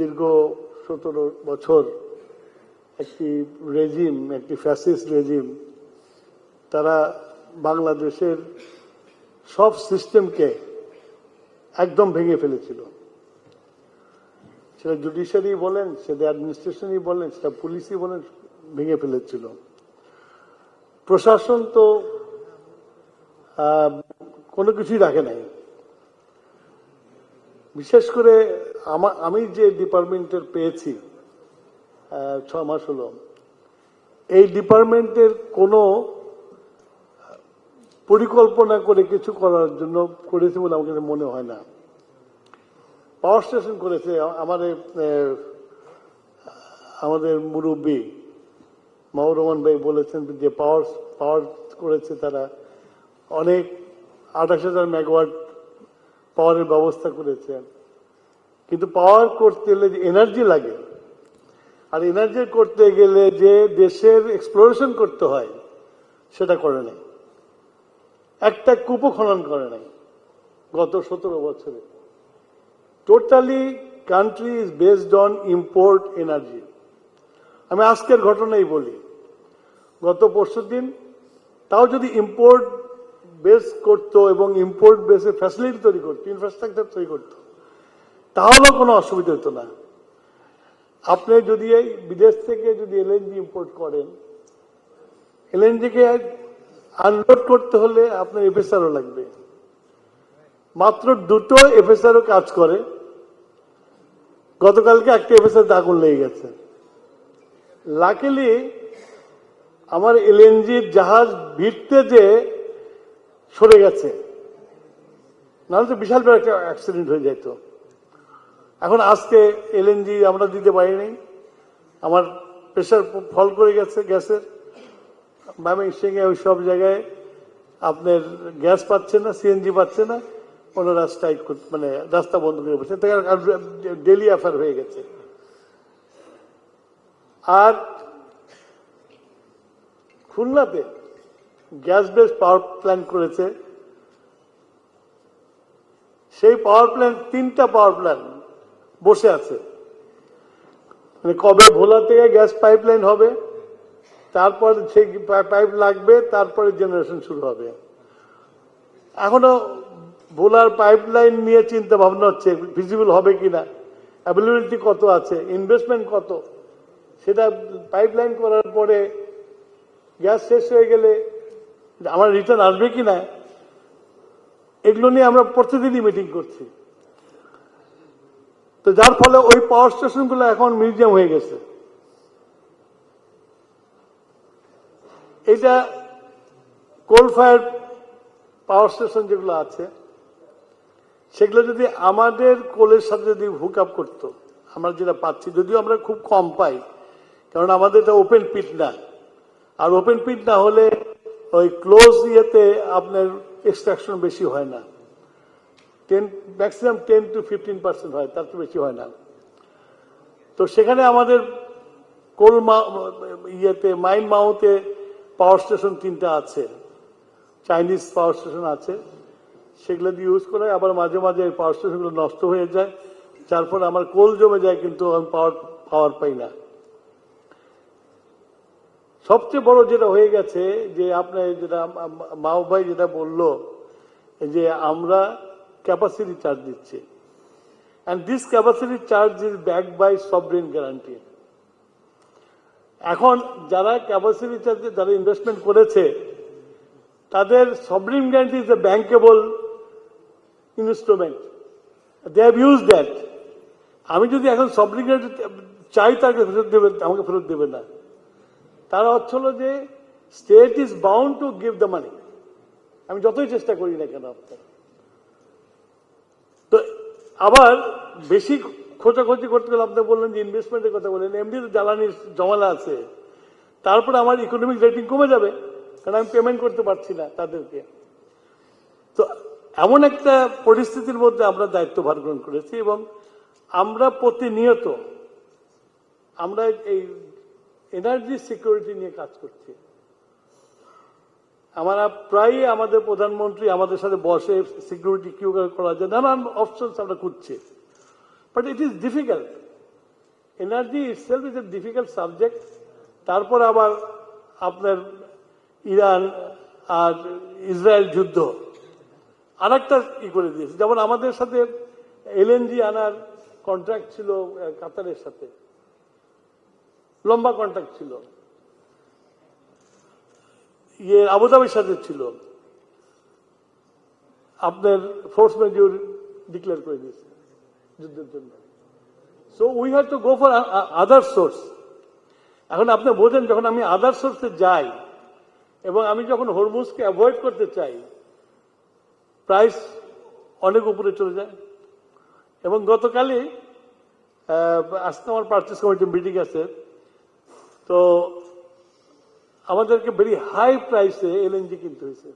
দীর্ঘ 17 বছর একটি রেজিম, একটি ফ্যাসিস্ট রেজিম, তারা বাংলাদেশের সব সিস্টেমকে একদম ভেঙে ফেলেছিল। সেটা জুডিশিয়ারি বলেন, সেটা অ্যাডমিনিস্ট্রেশনই বলেন, সেটা পুলিশই বলেন, ভেঙে ফেলেছিল। প্রশাসন তো কোনো কিছুই রাখে নাই। বিশেষ করে আমি যে ডিপার্টমেন্টের পেয়েছি 6 মাস হলো, এই ডিপার্টমেন্টের কোনো পরিকল্পনা করে কিছু করার জন্য করেছে বলে আমাকে মনে হয় না। পাওয়ার স্টেশন করেছে, আমাদের মুরব্বী মাহবুব রহমান ভাই বলেছেন যে পাওয়ার করেছে তারা, অনেক 28,000 মেগাওয়াট পাওয়ারের ব্যবস্থা করেছে। কিন্তু পাওয়ার করতে গেলে যে এনার্জি লাগে, আর এনার্জি করতে গেলে যে দেশের এক্সপ্লোরেশন করতে হয় সেটা করে নাই। একটা কূপও খনন করে নাই গত 17 বছরে। Totally country is based on import energy. আমি আজকের ঘটনাই বলি, গত পরশুদিন তাও যদি ইম্পোর্ট বেস করতো এবং ইম্পোর্ট বেসে ফ্যাসিলিটি তৈরি করতো, ইনফ্রাস্ট্রাকচার তৈরি করতো, তাহলেও কোনো অসুবিধা হতো না। আপনি যদি এই বিদেশ থেকে যদি এলএনজি ইম্পোর্ট করেন, এলএনজি কে আনলোড করতে হলে আপনার এফএসআরও লাগবে। মাত্র 2টো এফএসআরও কাজ করে। গতকালকে একটা এফএসআর আগুন লেগে গেছে। লাকিলি আমার এলএনজির জাহাজ ভিড়তে যে সরে গেছে, নাহলে তো বিশাল বড় একটা অ্যাক্সিডেন্ট হয়ে যেত। এখন আজকে এলএনজি আমরা দিতে পারিনি, আমার প্রেশার ফল করে গেছে গ্যাসের। ময়মনসিংহে ওই সব জায়গায় আপনার গ্যাস পাচ্ছে না, সিএনজি পাচ্ছে না, ওনারা স্ট্রাইক মানে রাস্তা বন্ধ করে বসে, ডেলি অ্যাফেয়ার হয়ে গেছে। আর খুলনাতে গ্যাস বেস পাওয়ার প্ল্যান্ট করেছে, সেই পাওয়ার প্ল্যান্ট 3টা পাওয়ার প্ল্যান্ট বসে আছে। মানে কবে ভোলা থেকে গ্যাস পাইপলাইন হবে, তারপর সেই পাইপ লাগবে, তারপরে জেনারেশন শুরু হবে। এখনো ভোলার পাইপলাইন নিয়ে চিন্তা ভাবনা হচ্ছে, ফিজিবল হবে কিনা, অ্যাভেলেবিলিটি কত আছে, ইনভেস্টমেন্ট কত, সেটা পাইপলাইন করার পরে গ্যাস শেষ হয়ে গেলে আমার রিটার্ন আসবে কিনা, এগুলো নিয়ে আমরা প্রতিদিনই মিটিং করছি। তো যার ফলে ওই পাওয়ার স্টেশনগুলো এখন মিউজিয়াম হয়ে গেছে। এটা কোল ফায়ার পাওয়ার স্টেশন যেগুলো আছে, সেগুলো যদি আমাদের কোলের সাথে যদি হুক আপ করতো, আমরা যেটা পাচ্ছি, যদিও আমরা খুব কম পাই, কারণ আমাদের এটা ওপেন পিট না। আর ওপেন পিট না হলে ওই ক্লোজ ইয়েতে আপনার এক্সট্রাকশন বেশি হয় না, ম্যাক্সিমাম 10 to 15% হয়, তার চেয়ে বেশি হয় না। তো সেখানে আমাদের ইয়েতে মাইন মাউথে পাওয়ার স্টেশন 3টা আছে, চাইনিজ পাওয়ার স্টেশন আছে, সেগুলো দিয়ে ইউজ করা। আবার মাঝে মাঝে এই পাওয়ার স্টেশনগুলো নষ্ট হয়ে যায়, যার ফলে আমার কোল জমে যায়, কিন্তু আমি পাওয়ার পাই না। সবচেয়ে বড় যেটা হয়ে গেছে যে আপনার যেটা মাও ভাই যেটা বললো, যে আমরা ক্যাপাসিটি চার্জ দিচ্ছি, and this capacity charge is backed by sovereign guarantee. এখন যারা ক্যাপাসিটি চার্জে যারা ইনভেস্টমেন্ট করেছে, তাদের sovereign guarantee is a bankable instrument, they have use that. আমি যদি এখন সভরেন গ্যারান্টি চাই, তাকে ফেরত দেবে, আমাকে ফেরত দেবে না। তার অর্থ হলো যে state is bound to give the money, আমি যতই চেষ্টা করি না কেন। তো আবার বেশি খোঁজাখুঁজি করতে গেলে আপনি বললেন যে ইনভেস্টমেন্টের কথা বললেন, এমনি তো জ্বালানির জমালা আছে, তারপরে আমার ইকোনমিক রেটিং কমে যাবে, কারণ আমি পেমেন্ট করতে পারছি না তাদেরকে। তো এমন একটা পরিস্থিতির মধ্যে আমরা দায়িত্বভার গ্রহণ করেছি, এবং আমরা প্রতিনিয়ত আমরা এই এনার্জি সিকিউরিটি নিয়ে কাজ করছি। আমরা প্রায়ই আমাদের প্রধানমন্ত্রী আমাদের সাথে বসে সিকিউরিটি কিউ করা যায়, নানান অপশনস আমরা খুঁজছি, but it is difficult. Energy itself is a difficult subject. তারপর আবার আপনার ইরান আর ইসরায়েল যুদ্ধ আরেকটা ই করে দিয়েছে। যেমন আমাদের সাথে এলএনজি আনার কন্ট্রাক্ট ছিল কাতারের সাথে, লম্বা কন্ট্রাক্ট ছিল, আবুধাবির সাথে ছিল, আপনার ফোর্স মেজর ডিক্লেয়ার করে দিয়েছে যুদ্ধের জন্য। So we have to go for other source. এখন আপনি বোঝেন, যখন আমি আদার সোর্সে যাই এবং আমি যখন হরমুজকে অ্যাভয়েড করতে চাই, প্রাইস অনেক উপরে চলে যায়। এবং গতকালই আজকে আমার পারচেস কমিটির মিটিং আছে, তো আমাদেরকে ভেরি হাই প্রাইসে এলএনজি কিনতে হয়েছে।